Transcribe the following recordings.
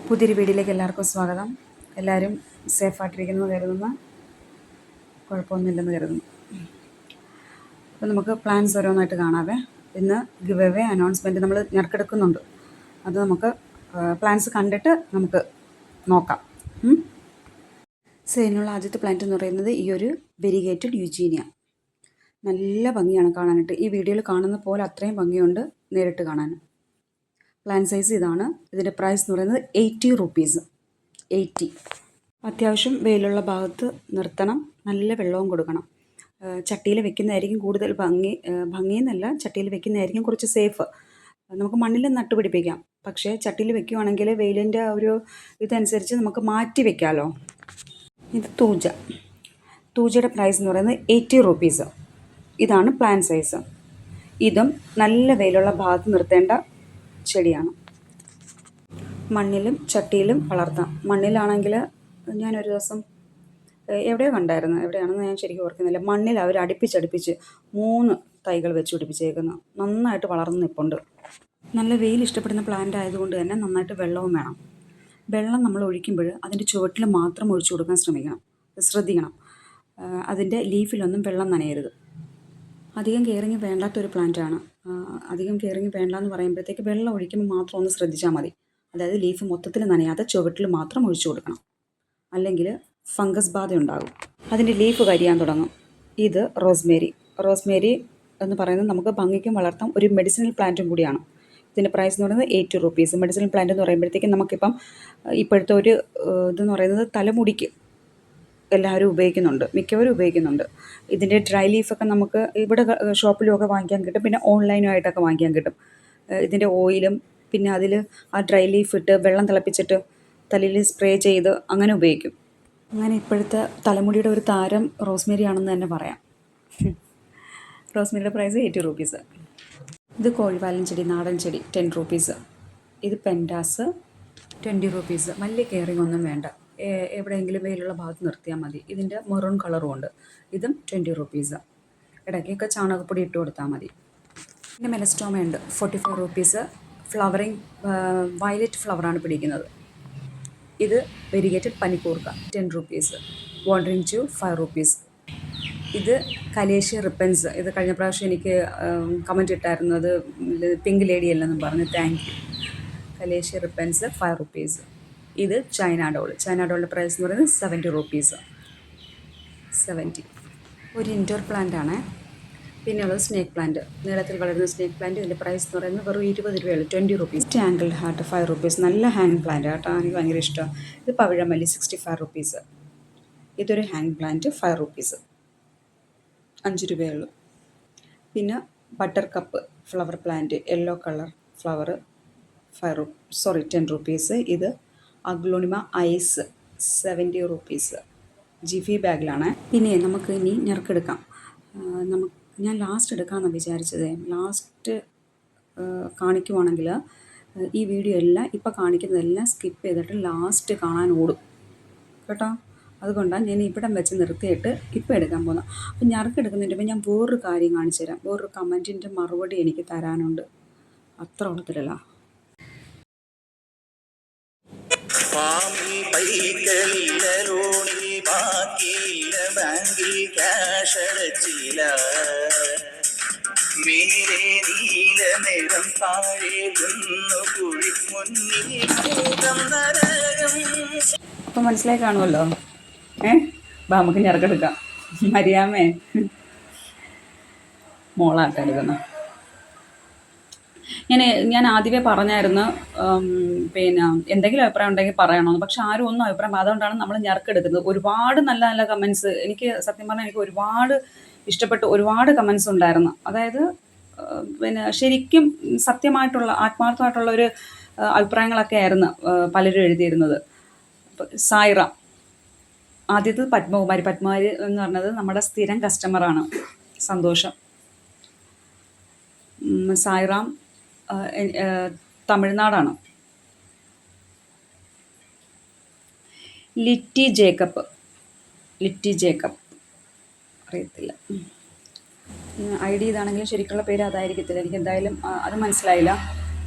പുതിയൊരു വീഡിയോയിലേക്ക് എല്ലാവർക്കും സ്വാഗതം. എല്ലാവരും സേഫായിട്ടിരിക്കുന്നു കരുതുന്നു, കുഴപ്പമൊന്നുമില്ലെന്ന് കരുതുന്നു. അപ്പോൾ നമുക്ക് പ്ലാൻസ് ഓരോന്നായിട്ട് കാണാവേ. ഇന്ന് ഗിവ് അവേ അനൗൺസ്മെൻറ്റ് നമ്മൾ ഞെറുക്കെടുക്കുന്നുണ്ട്. അത് നമുക്ക് പ്ലാൻസ് കണ്ടിട്ട് നമുക്ക് നോക്കാം. ഇതിനുള്ള ആദ്യത്തെ പ്ലാന്റ് എന്ന് പറയുന്നത് ഈ ഒരു വെരിഗേറ്റഡ് യുജീനിയ. നല്ല ഭംഗിയാണ് കാണാനായിട്ട്. ഈ വീഡിയോയിൽ കാണുന്ന പോലെ അത്രയും ഭംഗിയുണ്ട് നേരിട്ട് കാണാൻ. പ്ലാൻ സൈസ് ഇതാണ്. ഇതിൻ്റെ പ്രൈസ് എന്ന് പറയുന്നത് 80 റുപ്പീസ്. 80. അത്യാവശ്യം വെയിലുള്ള ഭാഗത്ത് നിർത്തണം, നല്ല വെള്ളവും കൊടുക്കണം. ചട്ടിയിൽ വെക്കുന്നതായിരിക്കും കൂടുതൽ ഭംഗിയെന്നല്ല, ചട്ടിയിൽ വെക്കുന്നതായിരിക്കും കുറച്ച് സേഫ്. നമുക്ക് മണ്ണിൽ നട്ടുപിടിപ്പിക്കാം, പക്ഷേ ചട്ടിയിൽ വെക്കുകയാണെങ്കിൽ വെയിലിൻ്റെ ഒരു ഇതനുസരിച്ച് നമുക്ക് മാറ്റി വെക്കാമല്ലോ. ഇത് തൂജയുടെ പ്രൈസ് എന്ന് പറയുന്നത് 80 റുപ്പീസ്. ഇതാണ് പ്ലാൻ സൈസ്. ഇതും നല്ല വെയിലുള്ള ഭാഗത്ത് നിർത്തേണ്ട ചെടിയാണ്. മണ്ണിലും ചട്ടിയിലും വളർത്താം. മണ്ണിലാണെങ്കിൽ ഞാനൊരു ദിവസം എവിടെയോ കണ്ടായിരുന്നു, എവിടെയാണെന്ന് ഞാൻ ശരിക്കും ഓർക്കുന്നില്ല. മണ്ണിൽ അവർ അടുപ്പിച്ച് 3 തൈകൾ വെച്ച് പിടിപ്പിച്ചേക്കുന്നു. നന്നായിട്ട് വളർന്ന് നിൽപ്പുണ്ട്. നല്ല വെയിൽ ഇഷ്ടപ്പെടുന്ന പ്ലാന്റ് ആയതുകൊണ്ട് തന്നെ നന്നായിട്ട് വെള്ളവും വേണം. വെള്ളം നമ്മൾ ഒഴിക്കുമ്പോൾ അതിൻ്റെ ചുവട്ടിൽ മാത്രം ഒഴിച്ചു കൊടുക്കാൻ ശ്രദ്ധിക്കണം. അതിൻ്റെ ലീഫിലൊന്നും വെള്ളം നനയരുത്. അധികം കെയറിങ് വേണ്ടാത്തൊരു പ്ലാന്റാണ്. അധികം കെയറിങ് വേണ്ടാന്ന് പറയുമ്പോഴത്തേക്ക് വെള്ളം ഒഴിക്കുമ്പോൾ മാത്രം ഒന്ന് ശ്രദ്ധിച്ചാൽ മതി. അതായത് ലീഫ് മൊത്തത്തിൽ നനയാതെ ചുവട്ടിൽ മാത്രം ഒഴിച്ചു കൊടുക്കണം, അല്ലെങ്കിൽ ഫംഗസ് ബാധ ഉണ്ടാകും. അതിൻ്റെ ലീഫ് കരിയാൻ തുടങ്ങും. ഇത് റോസ്മേരി എന്ന് പറയുന്നത് നമുക്ക് ഭംഗിക്കും വളർത്താം. ഒരു മെഡിസിനൽ പ്ലാന്റും കൂടിയാണ്. ഇതിൻ്റെ പ്രൈസ് എന്ന് പറയുന്നത് 80 റുപ്പീസ്. മെഡിസിനൽ പ്ലാന്റ് എന്ന് പറയുമ്പോഴത്തേക്കും നമുക്കിപ്പം ഇപ്പോഴത്തെ ഒരു ഇതെന്ന് പറയുന്നത് തലമുടിക്ക് എല്ലാവരും ഉപയോഗിക്കുന്നുണ്ട്, മിക്കവരും ഉപയോഗിക്കുന്നുണ്ട്. ഇതിൻ്റെ ഡ്രൈ ലീഫൊക്കെ നമുക്ക് ഇവിടെ ഷോപ്പിലുമൊക്കെ വാങ്ങിക്കാൻ കിട്ടും, പിന്നെ ഓൺലൈനുമായിട്ടൊക്കെ വാങ്ങിക്കാൻ കിട്ടും. ഇതിൻ്റെ ഓയിലും പിന്നെ അതിൽ ആ ഡ്രൈ ലീഫ് ഇട്ട് വെള്ളം തിളപ്പിച്ചിട്ട് തലയിൽ സ്പ്രേ ചെയ്ത് അങ്ങനെ ഉപയോഗിക്കും. അങ്ങനെ ഇപ്പോഴത്തെ തലമുടിയുടെ ഒരു താരം റോസ്മേരി ആണെന്ന് തന്നെ പറയാം. റോസ്മേരിയുടെ പ്രൈസ് 80 റുപ്പീസ്. ഇത് കോഴിവാലൻ ചെടി, നാടൻ ചെടി, 10 റുപ്പീസ്. ഇത് പെൻഡാസ്, 20 റുപ്പീസ്. വലിയ കെയറിങ് ഒന്നും വേണ്ട, എവിടെയെങ്കിലും വെയിലുള്ള ഭാഗത്ത് നിർത്തിയാൽ മതി. ഇതിൻ്റെ മെറൂൺ കളറും ഉണ്ട്. ഇതും 20 റുപ്പീസ്. ഇടയ്ക്കൊക്കെ ചാണകപ്പൊടി ഇട്ട് കൊടുത്താൽ മതി. പിന്നെ മെലസ്റ്റോമയുണ്ട്, 45 റുപ്പീസ്. ഫ്ലവറിങ് വയലറ്റ് ഫ്ലവറാണ് പിടിക്കുന്നത്. ഇത് വെരിഗേറ്റഡ് പനിക്കൂർക്ക, 10 റുപ്പീസ്. വാണ്ടറിങ് ജൂ, 5 റുപ്പീസ്. ഇത് കലേഷ്യ റിപ്പൻസ്. ഇത് കഴിഞ്ഞ പ്രാവശ്യം എനിക്ക് കമൻറ്റ് ഇട്ടായിരുന്നു, അത് പിങ്ക് ലേഡി അല്ലെന്നും പറഞ്ഞ്. Thank you. കലേഷ്യ റിപ്പൻസ് 5 റുപ്പീസ്. ഇത് ചൈന ഡോളിൻ്റെ പ്രൈസ് എന്ന് പറയുന്നത് 70 റുപ്പീസ്. 70. ഒരു ഇൻഡോർ പ്ലാന്റ് ആണ്. പിന്നെ ഉള്ളത് സ്നേക്ക് പ്ലാന്റ്, നീളത്തിൽ വളരുന്ന സ്നേക്ക് പ്ലാന്റ്. ഇതിൻ്റെ പ്രൈസ് എന്ന് പറയുന്നത് വെറും 20 രൂപയുള്ളൂ, 20 റുപ്പീസ്. Tangled heart, 5 rupees. നല്ല ഹാങ് പ്ലാന്റ് കേട്ടോ, എനിക്ക് ഭയങ്കര ഇഷ്ടമാണ്. ഇത് പവിഴമല്ലി, 65 റുപ്പീസ്. ഇതൊരു ഹാങ് പ്ലാന്റ്, 5 റുപ്പീസ്, 5 രൂപയുള്ളൂ. പിന്നെ butter cup flower plant, yellow colour flower, 10 rupees. ഇത് അഗ്ലോണിമ ഐസ്, 70 റുപ്പീസ്. ജിഫി ബാഗിലാണ്. പിന്നെ നമുക്ക് ഇനി ഞെറുക്കെടുക്കാം. ഞാൻ ലാസ്റ്റ് എടുക്കാമെന്നാണ് വിചാരിച്ചത്. ലാസ്റ്റ് കാണിക്കുവാണെങ്കിൽ ഈ വീഡിയോ എല്ലാം ഇപ്പം കാണിക്കുന്നതെല്ലാം സ്കിപ്പ് ചെയ്തിട്ട് ലാസ്റ്റ് കാണാൻ ഓടും കേട്ടോ. അതുകൊണ്ടാണ് ഞാൻ ഇവിടം വെച്ച് നിർത്തിയിട്ട് ഇപ്പം എടുക്കാൻ പോകുന്നത്. അപ്പം ഞെറുക്കെടുക്കുന്നതിൻ്റെ മുമ്പ് ഞാൻ വേറൊരു കാര്യം കാണിച്ചു തരാം. വേറൊരു കമൻറ്റിൻ്റെ മറുപടി എനിക്ക് തരാനുണ്ട്. അത്ര ഉള്ളത്തിലല്ല. അപ്പം മനസ്സിലായി കാണുമല്ലോ. നമുക്ക് ഞെറുക്കെടുക്കാം. മരിയാമേ മോളാക്കരുതെന്ന് ഞാൻ ആദ്യമേ പറഞ്ഞായിരുന്നു. പിന്നെ എന്തെങ്കിലും അഭിപ്രായം ഉണ്ടെങ്കിൽ പറയണമെന്ന്. പക്ഷെ ആരും ഒന്നും അഭിപ്രായം, അതുകൊണ്ടാണ് നമ്മൾ ഞെറുക്കെടുക്കുന്നത്. ഒരുപാട് നല്ല നല്ല കമൻസ്, എനിക്ക് സത്യം പറഞ്ഞാൽ എനിക്ക് ഒരുപാട് ഇഷ്ടപ്പെട്ട ഒരുപാട് കമൻസ് ഉണ്ടായിരുന്നു. അതായത് പിന്നെ ശരിക്കും സത്യമായിട്ടുള്ള ആത്മാർത്ഥമായിട്ടുള്ള ഒരു അഭിപ്രായങ്ങളൊക്കെ ആയിരുന്നു പലരും എഴുതിയിരുന്നത്. സായിറാം, ആദ്യത്തെ പത്മകുമാരി എന്ന് പറഞ്ഞത് നമ്മുടെ സ്ഥിരം കസ്റ്റമറാണ്. സന്തോഷം. സായിറാം തമിഴ്നാടാണ്. ലിറ്റി ജേക്കബ് അറിയത്തില്ല, ഐ ഡി ഇതാണെങ്കിലും ശരിക്കുള്ള പേര് അതായിരിക്കത്തില്ല. എനിക്ക് എന്തായാലും അത് മനസ്സിലായില്ല.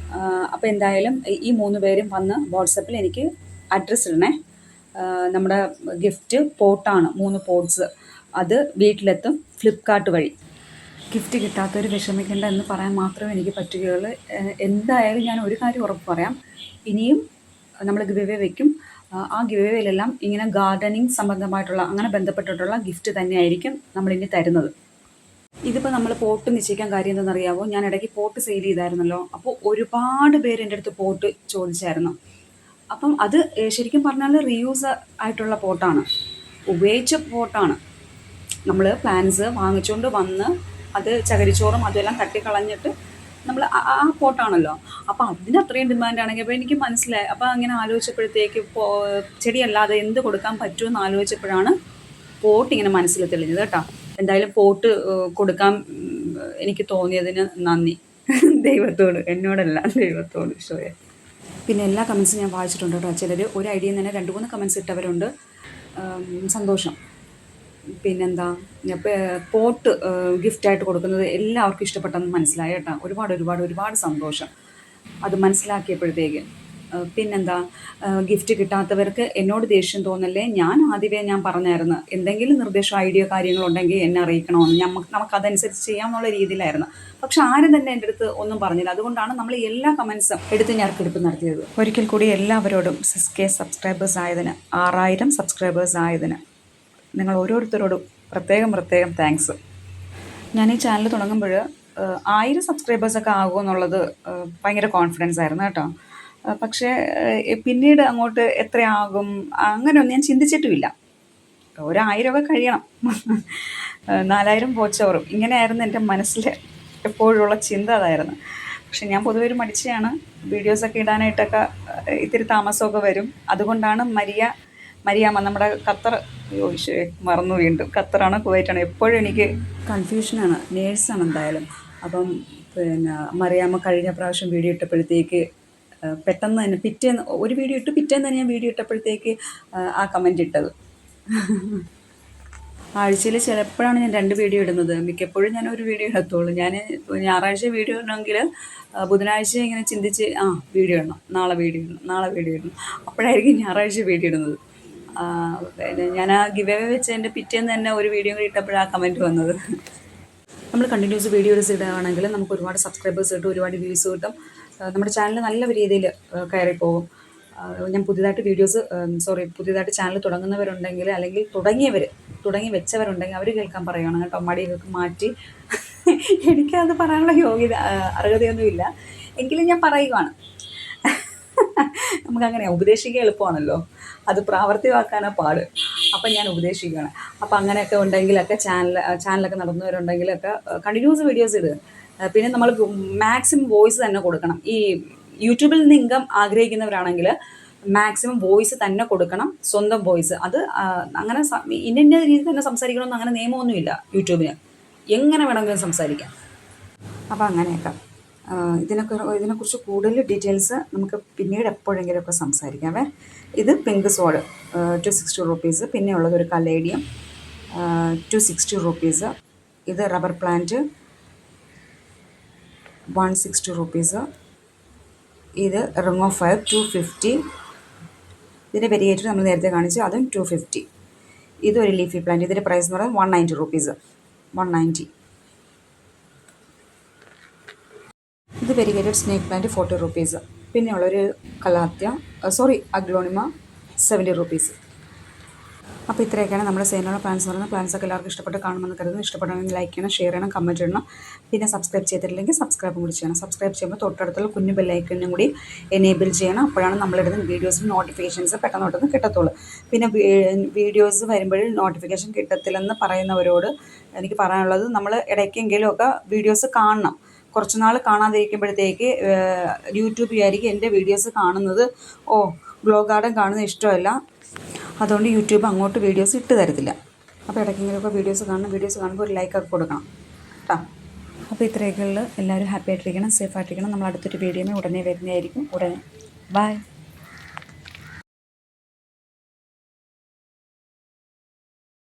അപ്പോൾ എന്തായാലും ഈ 3 പേരും വന്ന് വാട്സപ്പിൽ എനിക്ക് അഡ്രസ്സ് ഇടണേ. നമ്മുടെ ഗിഫ്റ്റ് പോട്ടാണ്, 3 പോട്ട്സ്. അത് വീട്ടിലെത്തും ഫ്ലിപ്കാർട്ട് വഴി. ഗിഫ്റ്റ് കിട്ടാത്തവർ വിഷമിക്കേണ്ട എന്ന് പറയാൻ മാത്രമേ എനിക്ക് പറ്റുകയുള്ളൂ. എന്തായാലും ഞാൻ ഒരു കാര്യം ഉറപ്പ് പറയാം, ഇനിയും നമ്മൾ ഗിവ് അവേ വയ്ക്കും. ആ ഗിവ് അവേയിലെല്ലാം ഇങ്ങനെ ഗാർഡനിങ് സംബന്ധമായിട്ടുള്ള അങ്ങനെ ബന്ധപ്പെട്ടിട്ടുള്ള ഗിഫ്റ്റ് തന്നെയായിരിക്കും നമ്മളിനി തരുന്നത്. ഇതിപ്പോൾ നമ്മൾ പോട്ട് നിശ്ചയിക്കാൻ കാര്യം എന്താണെന്നറിയാമോ? ഞാൻ ഇടയ്ക്ക് പോട്ട് സെയിൽ ചെയ്തായിരുന്നല്ലോ. അപ്പോൾ ഒരുപാട് പേര് എൻ്റെ അടുത്ത് പോട്ട് ചോദിച്ചായിരുന്നു. അപ്പം അത് ശരിക്കും പറഞ്ഞാൽ റീയൂസ് ആയിട്ടുള്ള പോട്ടാണ്, ഉപയോഗിച്ച പോട്ടാണ്. നമ്മൾ പ്ലാന്റ്സ് വാങ്ങിച്ചുകൊണ്ട് വന്ന് അത് ചകിരിച്ചോറും അതെല്ലാം തട്ടിക്കളഞ്ഞിട്ട് നമ്മൾ ആ പോട്ടാണല്ലോ. അപ്പോൾ അതിന് അത്രയും ഡിമാൻഡാണെങ്കിൽ അപ്പോൾ എനിക്ക് മനസ്സിലായി. അപ്പോൾ അങ്ങനെ ആലോചിച്ചപ്പോഴത്തേക്ക് ചെടിയല്ലാതെ എന്ത് കൊടുക്കാൻ പറ്റുമെന്ന് ആലോചിച്ചപ്പോഴാണ് പോട്ട് ഇങ്ങനെ മനസ്സിൽ തെളിഞ്ഞത് കേട്ടോ. എന്തായാലും പോട്ട് കൊടുക്കാൻ എനിക്ക് തോന്നിയതിന് നന്ദി ദൈവത്തോട്, എന്നോടല്ല ദൈവത്തോട് ഈശോയെ. പിന്നെ എല്ലാ കമൻസും ഞാൻ വായിച്ചിട്ടുണ്ട് കേട്ടോ. ചിലർ ഒരു ഐഡിയയിൽ തന്നെ 2-3 കമൻസ് ഇട്ടവരുണ്ട്. സന്തോഷം. പിന്നെന്താ, പോട്ട് ഗിഫ്റ്റായിട്ട് കൊടുക്കുന്നത് എല്ലാവർക്കും ഇഷ്ടപ്പെട്ടെന്ന് മനസ്സിലായി കേട്ടോ. ഒരുപാട് സന്തോഷം അത് മനസ്സിലാക്കിയപ്പോഴത്തേക്ക്. പിന്നെന്താ, ഗിഫ്റ്റ് കിട്ടാത്തവർക്ക് എന്നോട് ദേഷ്യം തോന്നല്ലേ. ഞാൻ പറഞ്ഞായിരുന്നു, എന്തെങ്കിലും നിർദ്ദേശം ഐഡിയ കാര്യങ്ങളുണ്ടെങ്കിൽ എന്നെ അറിയിക്കണമെന്ന്. നമുക്കതനുസരിച്ച് ചെയ്യാമെന്നുള്ള രീതിയിലായിരുന്നു. പക്ഷെ ആരും തന്നെ എൻ്റെ അടുത്ത് ഒന്നും പറഞ്ഞില്ല. അതുകൊണ്ടാണ് നമ്മൾ എല്ലാ കമൻസും എടുത്ത് ഞെരുക്കെടുപ്പ് നടത്തിയത്. ഒരിക്കൽ കൂടി എല്ലാവരോടും 6K സബ്സ്ക്രൈബേഴ്സ് ആയതിന്, 6000 സബ്സ്ക്രൈബേഴ്സ് ആയതിന് നിങ്ങൾ ഓരോരുത്തരോടും പ്രത്യേകം താങ്ക്സ്. ഞാൻ ഈ ചാനൽ തുടങ്ങുമ്പോൾ 1000 സബ്സ്ക്രൈബേഴ്സൊക്കെ ആകുമെന്നുള്ളത് ഭയങ്കര കോൺഫിഡൻസ് ആയിരുന്നു കേട്ടോ. പക്ഷേ പിന്നീട് അങ്ങോട്ട് എത്രയാകും അങ്ങനെയൊന്നും ഞാൻ ചിന്തിച്ചിട്ടുമില്ല. 1000 കഴിയണം, 4000 പോച്ചവറും, ഇങ്ങനെയായിരുന്നു എൻ്റെ മനസ്സിൽ എപ്പോഴുള്ള ചിന്ത, അതായിരുന്നു. പക്ഷെ ഞാൻ പൊതുവെ ഒരു മടിച്ചയാണ്. വീഡിയോസൊക്കെ ഇടാനായിട്ടൊക്കെ ഇത്തിരി താമസമൊക്കെ വരും. അതുകൊണ്ടാണ് മരിയാമ്മ നമ്മുടെ ഖത്തർ, മറന്നു വീണ്ടും, ഖത്തറാണ് കുവൈറ്റാണ്, എപ്പോഴും എനിക്ക് കൺഫ്യൂഷനാണ്. നേഴ്സാണ് എന്തായാലും. അപ്പം പിന്നെ മറിയാമ്മ കഴിഞ്ഞ പ്രാവശ്യം വീഡിയോ ഇട്ടപ്പോഴത്തേക്ക് പെട്ടെന്ന് തന്നെ പിറ്റേന്ന് ഒരു വീഡിയോ ഇട്ട് പിറ്റേന്ന് തന്നെ ഞാൻ വീഡിയോ ഇട്ടപ്പോഴത്തേക്ക് ആ കമൻറ്റ് ഇട്ടത്. ആഴ്ചയിൽ ചിലപ്പോഴാണ് ഞാൻ 2 വീഡിയോ ഇടുന്നത്. മിക്കപ്പോഴും ഞാൻ ഒരു വീഡിയോ ഇടത്തുള്ളൂ. ഞാൻ ഞായറാഴ്ച വീഡിയോ ഇടണമെങ്കിൽ ബുധനാഴ്ച ഇങ്ങനെ ചിന്തിച്ച് വീഡിയോ ഇടണം, നാളെ വീഡിയോ ഇടണം. അപ്പോഴായിരിക്കും ഞായറാഴ്ച വീഡിയോ ഇടുന്നത്. പിന്നെ ഞാൻ ആ ഗിവ് അവേ വെച്ചതിൻ്റെ പിറ്റേന്ന് തന്നെ ഒരു വീഡിയോ കൂടി ഇട്ടപ്പോഴാണ് ആ കമൻറ്റ് വന്നത്. നമ്മൾ കണ്ടിന്യൂസ് വീഡിയോസ് ഇടുകയാണെങ്കിൽ നമുക്ക് ഒരുപാട് സബ്സ്ക്രൈബേഴ്സ് കിട്ടും, ഒരുപാട് വ്യൂസ് കിട്ടും. നമ്മുടെ ചാനൽ നല്ല രീതിയിൽ കയറിപ്പോകും. ഞാൻ പുതിയതായിട്ട് ചാനൽ തുടങ്ങുന്നവരുണ്ടെങ്കിൽ, അല്ലെങ്കിൽ തുടങ്ങി വെച്ചവരുണ്ടെങ്കിൽ അവർ കേൾക്കാൻ പറയുകയാണ് കേട്ടോ. മടിയൊക്കെ മാറ്റി. എനിക്കത് പറയാനുള്ള അർഹതയൊന്നുമില്ല, എങ്കിലും ഞാൻ പറയുകയാണ്. നമുക്കങ്ങനെയാണ്, ഉപദേശിക്കാൻ എളുപ്പമാണല്ലോ, അത് പ്രാവർത്തികമാക്കാനാണ് പാട്. അപ്പം ഞാൻ ഉപദേശിക്കുകയാണ്. അപ്പം അങ്ങനെയൊക്കെ ഉണ്ടെങ്കിലൊക്കെ ചാനലൊക്കെ നടന്നവരുണ്ടെങ്കിലൊക്കെ കണ്ടിന്യൂസ് വീഡിയോസ് ഇടുക. പിന്നെ നമ്മൾ മാക്സിമം വോയിസ് തന്നെ കൊടുക്കണം. ഈ യൂട്യൂബിൽ നിന്ന് ഇൻകം ആഗ്രഹിക്കുന്നവരാണെങ്കിൽ മാക്സിമം വോയിസ് തന്നെ കൊടുക്കണം, സ്വന്തം വോയിസ്. അത് അങ്ങനെ ഇന്ന രീതിയിൽ തന്നെ സംസാരിക്കണമെന്ന് അങ്ങനെ നിയമമൊന്നുമില്ല യൂട്യൂബിന്. എങ്ങനെ വേണമെങ്കിലും സംസാരിക്കാം. അപ്പോൾ അങ്ങനെയൊക്കെ ഇതിനെക്കുറിച്ച് കൂടുതൽ ഡീറ്റെയിൽസ് നമുക്ക് പിന്നീട് എപ്പോഴെങ്കിലുമൊക്കെ സംസാരിക്കാമേ. ഇത് പിങ്ക് സോഡ് 260 റുപ്പീസ്. പിന്നെ ഉള്ളത് ഒരു കലേഡിയം 260 റുപ്പീസ്. ഇത് റബ്ബർ പ്ലാന്റ് 160 റുപ്പീസ്. ഇത് റിംഗ് ഓഫ് ഫയർ 250. ഇതിൻ്റെ വെരിയേറ്റർ നമ്മൾ നേരത്തെ കാണിച്ചു, അതും 250. ഇതൊരു ലീഫി പ്ലാന്റ്. ഇതിൻ്റെ പ്രൈസ് എന്ന് പറയുന്നത് 190 റുപ്പീസ്. 190. ഇത് വെരിഗേറ്റഡ് സ്നേക്ക് പ്ലാന്റ് 40 റുപ്പീസ്. പിന്നെയുള്ളൊരു അഗ്ലോണിമ 70 റുപ്പീസ്. അപ്പോൾ ഇത്രയൊക്കെയാണ് നമ്മുടെ സെയിലുള്ള പ്ലാൻസ് എന്ന് പറയുന്നത്. പ്ലാൻസൊക്കെ എല്ലാവർക്കും ഇഷ്ടപ്പെട്ട് കാണുമെന്ന് കരുതുന്നു. ഇഷ്ടപ്പെടണമെങ്കിൽ ലൈക്ക് ചെയ്യണം, ഷെയർ ചെയ്യണം, കമൻറ്റ് ഇടണം. പിന്നെ സബ്സ്ക്രൈബ് ചെയ്തിട്ടില്ലെങ്കിൽ സബ്സ്ക്രൈബ് കൂടി ചെയ്യണം. സബ്സ്ക്രൈബ് ചെയ്യുമ്പോൾ തൊട്ടടുത്തുള്ള കുഞ്ഞു ബെല്ലൈക്കനും കൂടി എനേബിൾ ചെയ്യണം. അപ്പോഴാണ് നമ്മളിടുന്ന വീഡിയോസിന് നോട്ടിഫിക്കേഷൻസ് പെട്ടെന്ന് കിട്ടത്തുള്ളൂ. പിന്നെ വീഡിയോസ് വരുമ്പോൾ നോട്ടിഫിക്കേഷൻ കിട്ടത്തില്ലെന്ന് പറയുന്നവരോട് എനിക്ക് പറയാനുള്ളത്, നമ്മൾ ഇടയ്ക്കെങ്കിലുമൊക്കെ വീഡിയോസ് കാണണം. കുറച്ച് നാൾ കാണാതിരിക്കുമ്പോഴത്തേക്ക് യൂട്യൂബ് വിചാരിക്കും എൻ്റെ വീഡിയോസ് കാണുന്നത് ഗ്ലോ ഗാർഡൻ കാണുന്നത് ഇഷ്ടമല്ല, അതുകൊണ്ട് യൂട്യൂബ് അങ്ങോട്ട് വീഡിയോസ് ഇട്ട് തരത്തില്ല. അപ്പോൾ ഇടയ്ക്കെങ്കിലുമൊക്കെ വീഡിയോസ് കാണുമ്പോൾ ഒരു ലൈക്കൊക്കെ കൊടുക്കണം കേട്ടോ. അപ്പോൾ ഇത്രയൊക്കെയുള്ളൂ. എല്ലാവരും ഹാപ്പി ആയിട്ടിരിക്കണം, സേഫ് ആയിട്ടിരിക്കണം. നമ്മൾ അടുത്തൊരു വീഡിയോയിൽ ഉടനെ വരുന്നതായിരിക്കും. ബൈ.